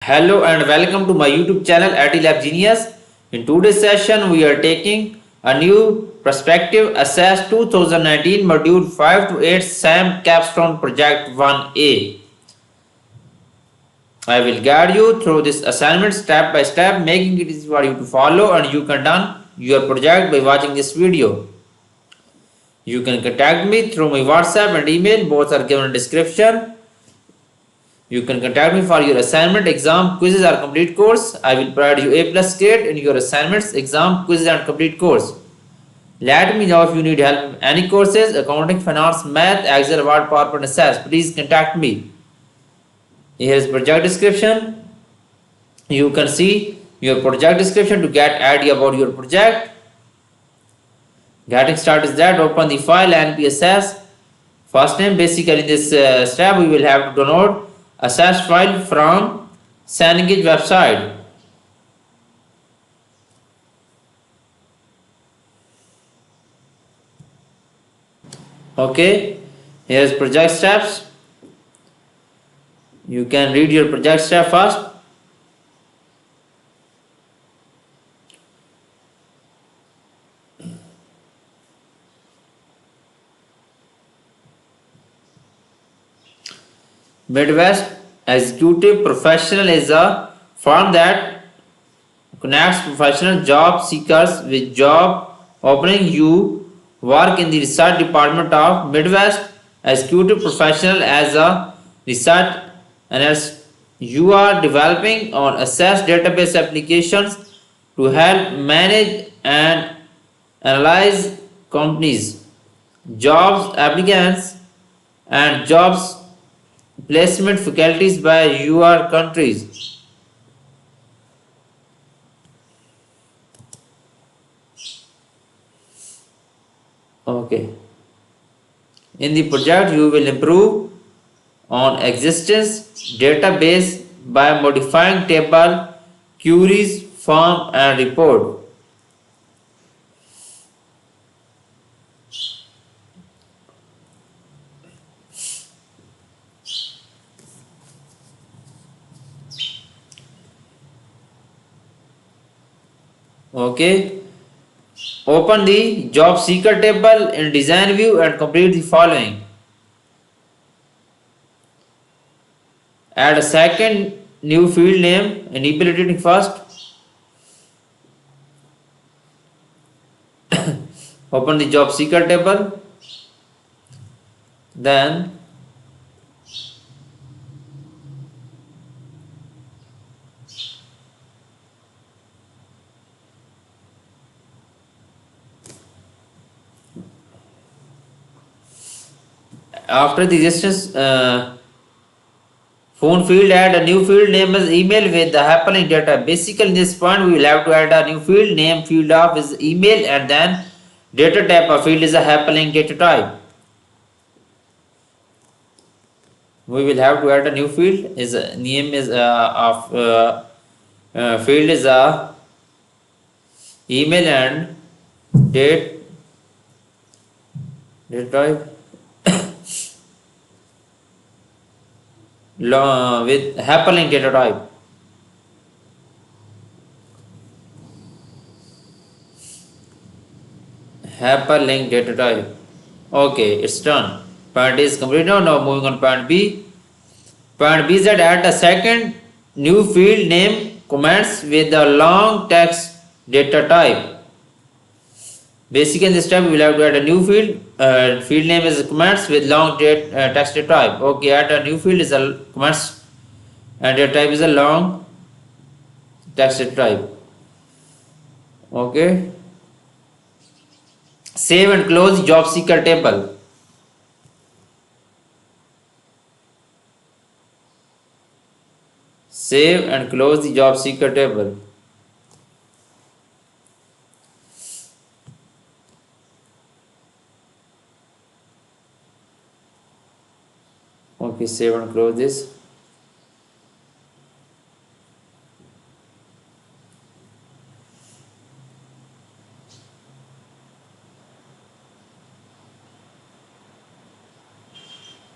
Hello and welcome to my YouTube channel IT Lab Genius. In today's session, we are taking a new perspective assess 2019 module 5 to 8 SAM capstone project 1A. I will guide you through this assignment step by step, making it easy for you to follow, and you can done your project by watching this video. You can contact me through my WhatsApp and email, both are given in description. You can contact me for your assignment, exam, quizzes or complete course. I will provide you A plus grade in your assignments, exam, quizzes and complete course. Let me know if you need help in any courses, accounting, finance, math, Excel, Word, PowerPoint, SAS. Please contact me. Here is project description. You can see your project description to get idea about your project. Getting started is that open the file NPSS. First name, basically in this step we will have to download assess file from Cengage website. Okay, here is project steps. You can read your project step first. Midwest Executive Professional is a firm that connects professional job seekers with job opening. You work in the research department of Midwest Executive Professional as a research analyst. You are developing on assess database applications to help manage and analyze companies, jobs applicants, and jobs placement faculties by your countries. Okay. In the project, you will improve on existence database by modifying table, queries, form, and report. Okay. Open the job seeker table in design view and complete the following. Add a second new field name, enable it first. Open the job seeker table. Then after the existence phone field, add a new field name as email with the hyperlink data. Basically, in this point, we will have to add a new field name. Field of is email, and then data type of field is a hyperlink data type. We will have to add a new field. Is name is of field is a email and date data type with hyperlink data type. Hyperlink data type. Okay, it's done. Point A is complete now. Now moving on point B. Point B is that add a second new field name comments with the long text data type. Basically, in this step, we will have to add a new field. Field name is comments with long text data type. Okay, add a new field is a comments and data type is a long text data type. Okay. Save and close job seeker table. Save and close the job seeker table. Okay, save and close this.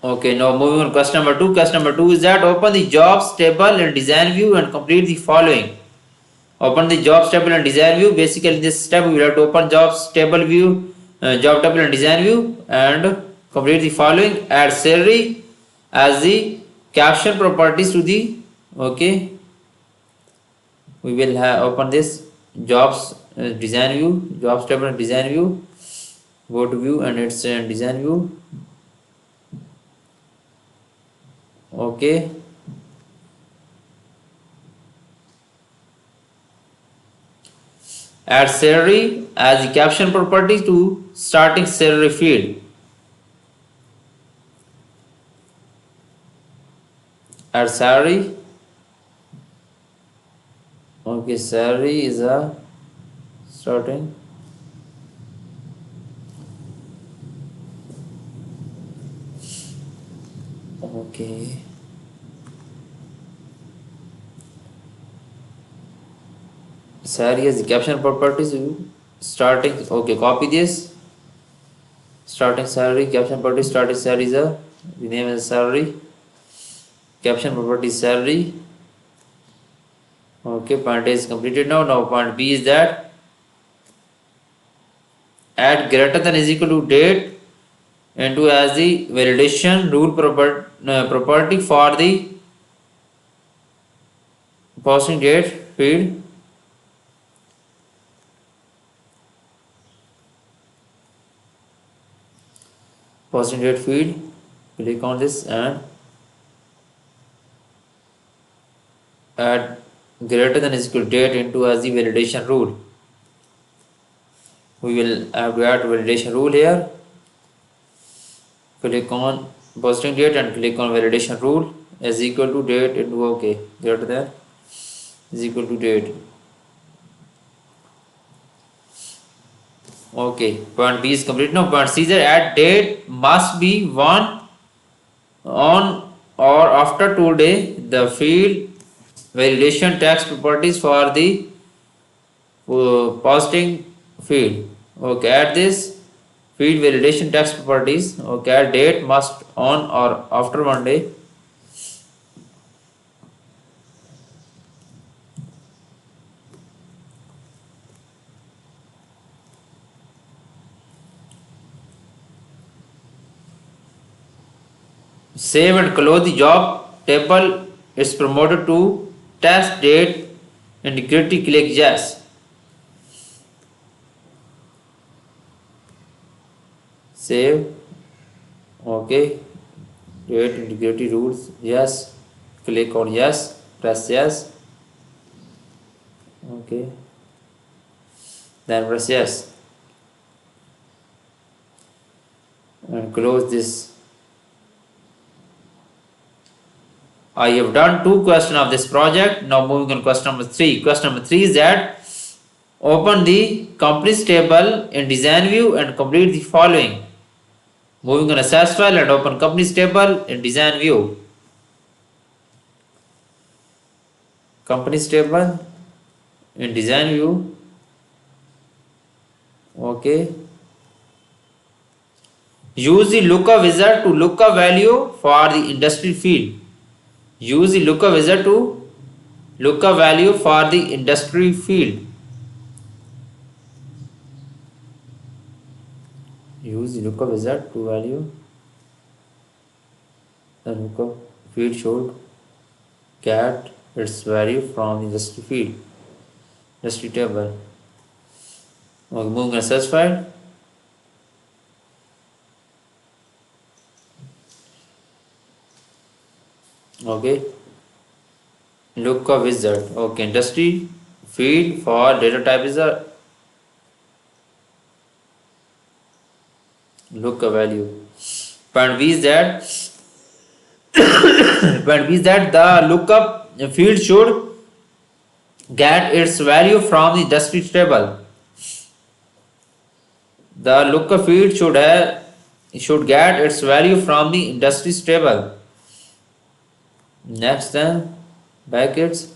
Okay, now moving on question number 2. Question number 2 is that open the jobs table and design view and complete the following. Open the jobs table and design view. Basically, in this step, we will have to open jobs table view, job table and design view, and complete the following. Add salary as the caption properties to the. Okay, we will have open this jobs design view, jobs table and design view. Go to view and its design view. Okay. Add salary as the caption property to starting salary field. Add salary. Okay, salary is a starting. Okay. Salary as the caption properties starting. Okay, copy this. Starting salary, caption property, starting salary is a rename as salary. Caption property salary. Okay, point A is completed now. Now point B is that add greater than is equal to date into as the validation rule property for the posting date field. Posting date field. Click on this and add greater than is equal to date into as the validation rule. We will have to add validation rule here. Click on posting date and click on validation rule as equal to date into okay, greater than is equal to date. Okay, point B is complete. Now point C is that add date must be one on or after today. The field validation text properties for the posting field. Okay, add this field validation text properties. Okay, add date must on or after one day. Save and close the job table is promoted to test date integrity. Click yes. Save. Okay. Date integrity rules. Yes. Click on yes. Press yes. Okay. Then press yes. And close this. I have done 2 questions of this project. Now moving on question number 3. Question number 3 is that open the companies table in design view and complete the following. Moving on access file and open companies table in design view. Companies table in design view. Okay. Use the lookup wizard to look up value for the industry field. Use the lookup wizard to look up value for the industry field. Use the lookup wizard to value the lookup field should get its value from the industry field, industry table. Okay, moving on search file. Okay, lookup wizard. Okay, industry field for data type is a lookup value. Point B is that point B is that the lookup field should get its value from the industry table. The lookup field should get its value from the industry table. Next, then brackets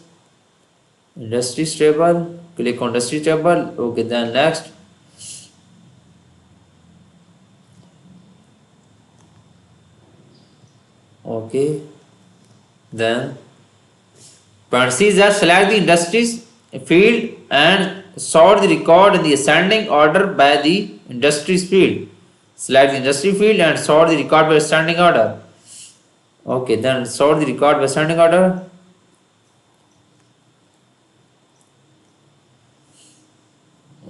industry table. Click on industry table. Okay, then next. Okay, then point C is that select the industries field and sort the record in the ascending order by the industries field. Select the industry field and sort the record by ascending order. Okay, then sort the record by ascending order.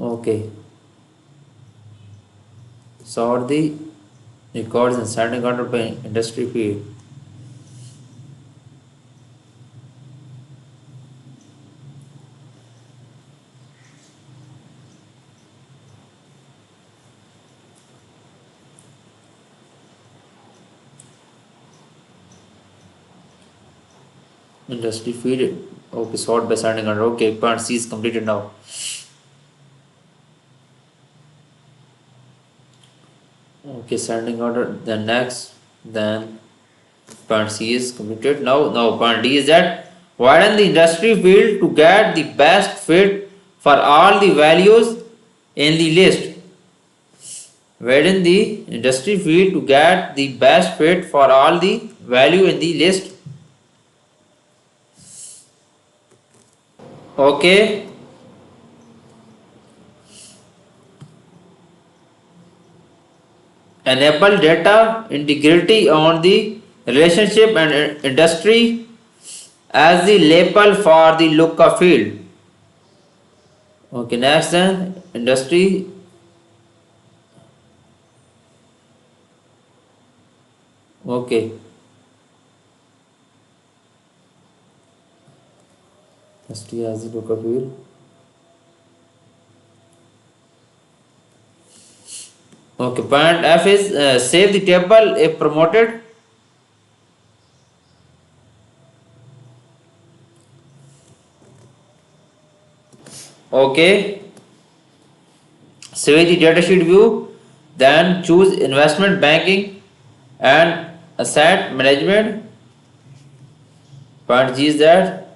Okay, sort the records in ascending order by industry field. Industry field. Okay, sort by ascending order. Okay, part C is completed now. Okay, ascending order. Then next, then part C is completed. Now part D is that widen the industry field to get the best fit for all the values in the list. Widen the industry field to get the best fit for all the value in the list. Okay. Enable data integrity on the relationship and industry as the label for the lookup field. Okay, next then industry. Okay, industry as the lookup field. Okay, point F is save the table if promoted. Okay, save the datasheet view, then choose investment banking and asset management. Point G is that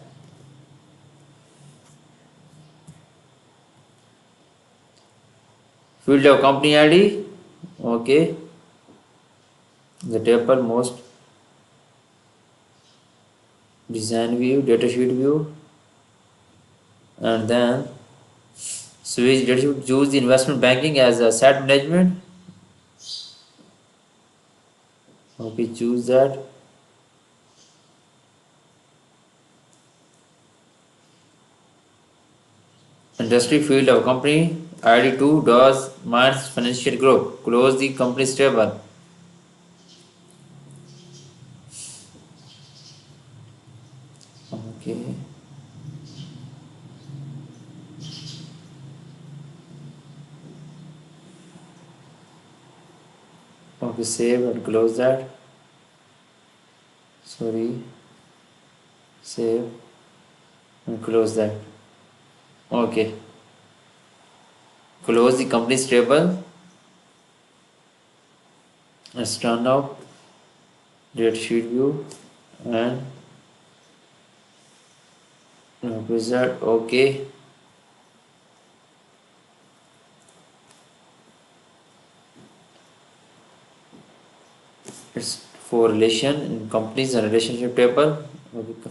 field of company ID. Okay, the table most design view, datasheet view, and then switch datasheet. Choose the investment banking as asset management. Okay, choose that. Industry field of company ID2 does Mars Financial Group. Close the company's table. Okay. Okay, save and close that. Sorry. Save and close that. Okay. Close the company's table. Let's turn off date sheet view and wizard. Okay. It's for relation in companies and relationship table. Okay.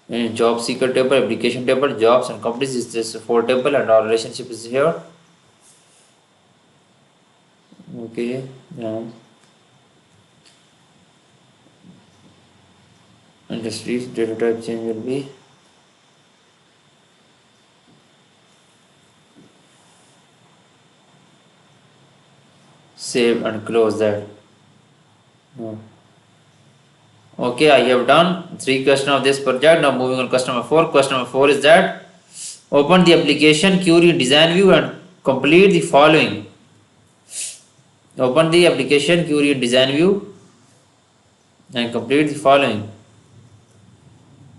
In job seeker table, application table, jobs and companies is this four table and our relationship is here. Okay. Industries data type change will be save and close that. No. Okay, I have done 3 questions of this project. Now moving on question number 4. Question number 4 is that open the application query in design view and complete the following. Open the application query in design view and complete the following.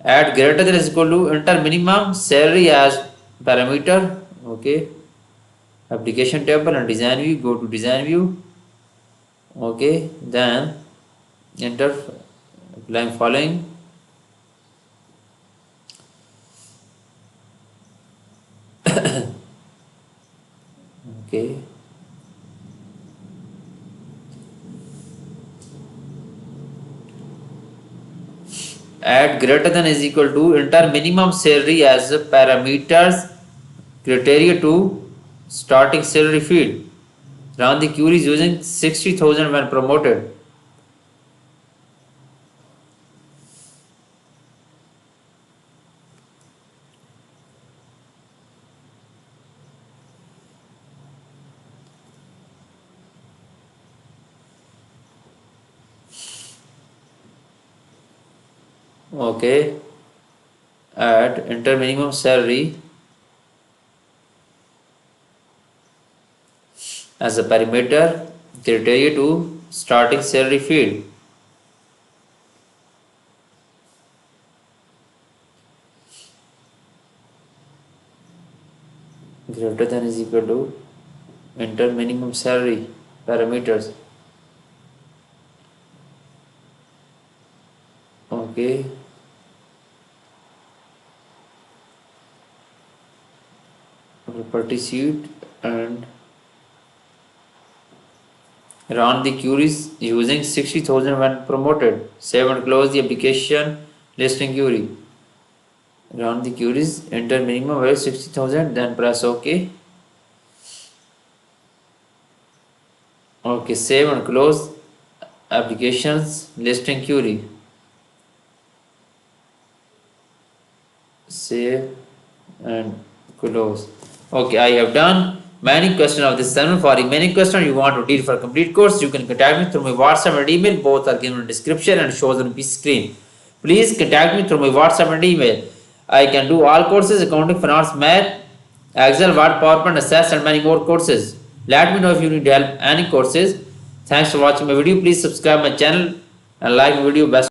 Add greater than or equal to enter minimum salary as parameter. Okay. Application table and design view. Go to design view. Okay. Then enter applying following. Okay. Add greater than is equal to enter minimum salary as parameters criteria to starting salary field. Run the queries using 60,000 when promoted. Okay. Add enter minimum salary as a parameter criteria to starting salary field. Greater than is equal to enter minimum salary parameters. Okay. Property sheet and run the queries using 60,000 when promoted. Save and close the application listing query. Run the queries, enter minimum value 60,000, then press OK. Okay, save and close applications listing query. Save and close. Okay, I have done many questions of this channel. For remaining question you want to deal for complete course, you can contact me through my WhatsApp and email. Both are given in description and shows on the screen. Please contact me through my WhatsApp and email. I can do all courses, accounting, finance, math, Excel, Word, PowerPoint, Access and many more courses. Let me know if you need help any courses. Thanks for watching my video. Please subscribe my channel and like my video. Best